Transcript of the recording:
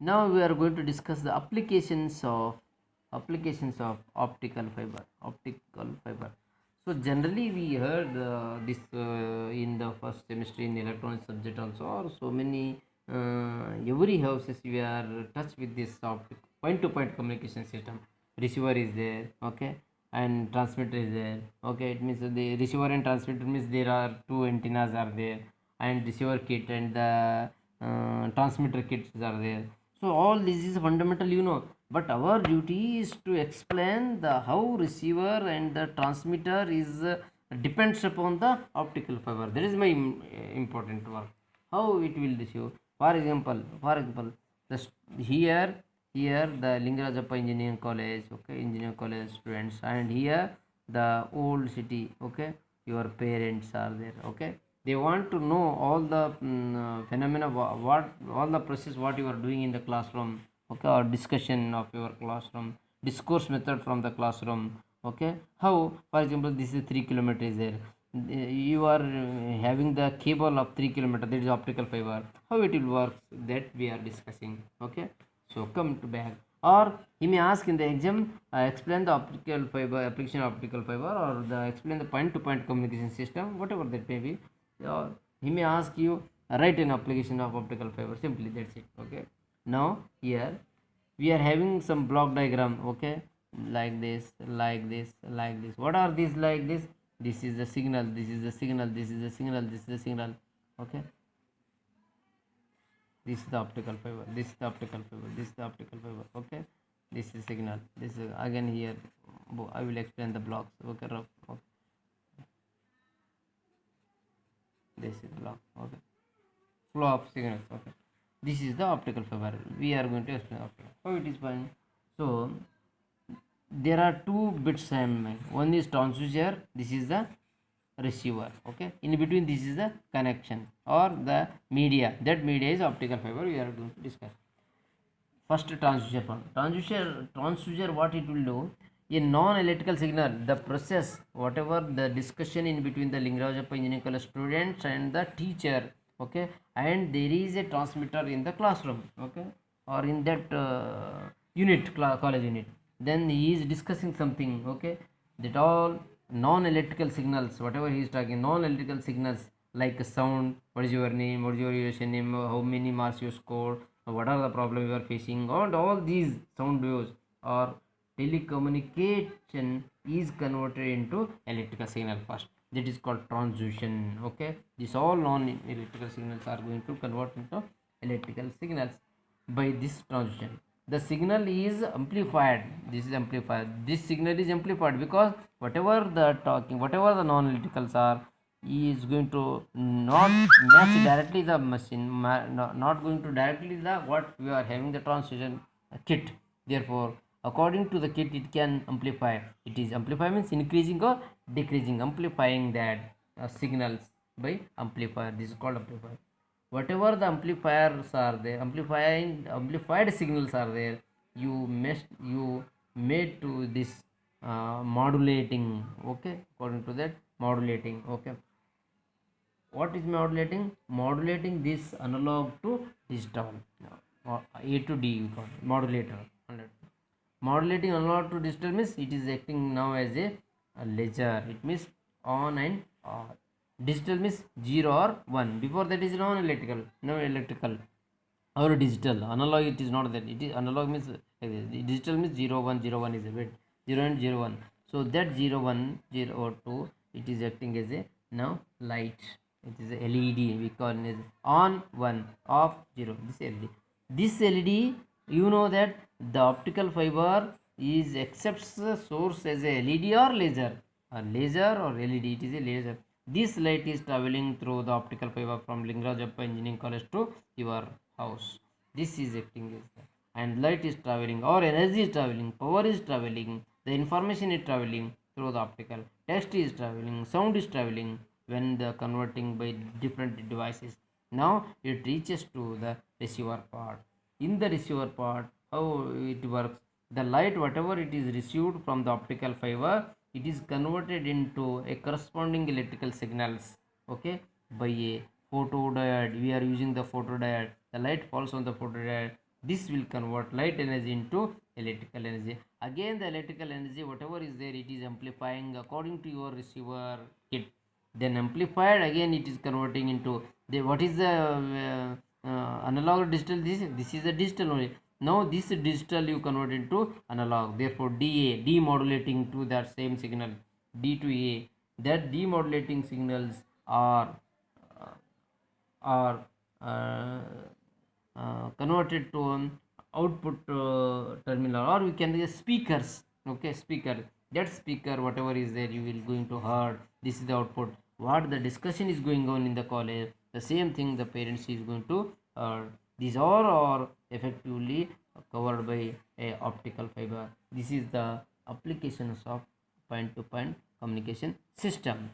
Now we are going to discuss the applications of optical fiber. Optical fiber. So generally we heard this in the first semester in electronics subject also, or so many every houses we are touch with this point to point communication system. Receiver is there, okay, and transmitter is there, okay. It means the receiver and transmitter means there are two antennas are there, and receiver kit and the transmitter kits are there. So all this is fundamental, but our duty is to explain the how receiver and the transmitter is depends upon the optical fiber. That is my important work. How it will receive. For example, the here here the Lingarajappa Engineering College, okay, engineering college students, and here the old city, okay, your parents are there, okay. They want to know all the phenomena, what all the process what you are doing in the classroom, okay, or discussion of your classroom, discourse method from the classroom, okay. How, for example, this is 3 kilometers there. You are having the cable of 3 kilometers, that is optical fiber. How it will work, that we are discussing, okay. So come to back. Or he may ask in the exam, explain the optical fiber application of optical fiber, or the explain the point to point communication system, whatever that may be. Or he may ask you, write an application of optical fiber, simply, that's it, okay. Now here we are having some block diagram, okay, like this, like this, like this. What are these? Like this is the signal, this is the signal, this is the signal, this is the signal, okay. This is the optical fiber, this is the optical fiber, this is the optical fiber, okay. This is signal, this is again here. I will explain the blocks, okay, okay. This is block, okay. Flow of signals, okay. This is the optical fiber, we are going to explain optical. How it is fine. So there are two bits I am making. One is transducer, this is the receiver, okay. In between this is the connection or the media, that media is optical fiber, we are going to discuss. First, transducer form. Transducer, what it will do? A non-electrical signal, the process, whatever the discussion in between the Lingarajappa Engineering College students and the teacher, okay, and there is a transmitter in the classroom, okay, or in that college unit. Then he is discussing something, okay, that all non-electrical signals, whatever he is talking, non-electrical signals like sound, what is your name, what is your relation name, how many marks you scored, what are the problem you are facing, and all these sound waves or telecommunication is converted into electrical signal first, that is called transduction, okay. This all non-electrical signals are going to convert into electrical signals by this transduction. The signal is amplified, this is amplified, this signal is amplified because whatever the talking, whatever the non-electricals are, is going to not match directly the machine, not going to directly the what we are having the transduction kit. Therefore, according to the kit, it can amplify. It is amplify means increasing or decreasing, amplifying that signals by amplifier. This is called amplifier. Whatever the amplifiers are there, amplified signals are there, you made to this modulating, okay. According to that, modulating, okay. What is modulating? Modulating this analog to digital, or A to D, we call it modulator. Modulating analog to digital means it is acting now as a ledger. It means on and off. Digital means 0 or 1. Before that is non-electrical, no electrical or digital. Analog, it is not that. It is analog means like this. Digital means 0 1, 0 1 is a bit, 0 and 0 1. So that 0 1 0 2, it is acting as a now light. It is a LED. We call it as on 1, off 0. This LED. This LED, you know that the optical fiber is accepts the source as a LED or laser. A laser or LED. It is a laser. This light is traveling through the optical fiber from Lingarajappa Engineering College to your house. This is acting as the, and light is traveling or energy is traveling, power is traveling, the information is traveling through the optical, text is traveling, sound is traveling when the converting by different devices. Now it reaches to the receiver part. In the receiver part, how it works? The light, whatever it is received from the optical fiber, it is converted into a corresponding electrical signals, okay, by a photodiode. We are using the photodiode. The light falls on the photodiode, This will convert light energy into electrical energy. Again, the electrical energy, whatever is there, it is amplifying according to your receiver kit. Then amplified, again it is converting into the, what is the analog or digital? This is a digital only. Now this digital you convert into analog. Therefore, DA, demodulating to that same signal, D to A. That demodulating signals are uh, converted to an output terminal, or we can use speakers. Okay, speaker, that speaker whatever is there, you will going to heard. This is the output, what the discussion is going on in the college, the same thing the parents is going to these all are effectively covered by a optical fiber. This is the applications of point to point communication system.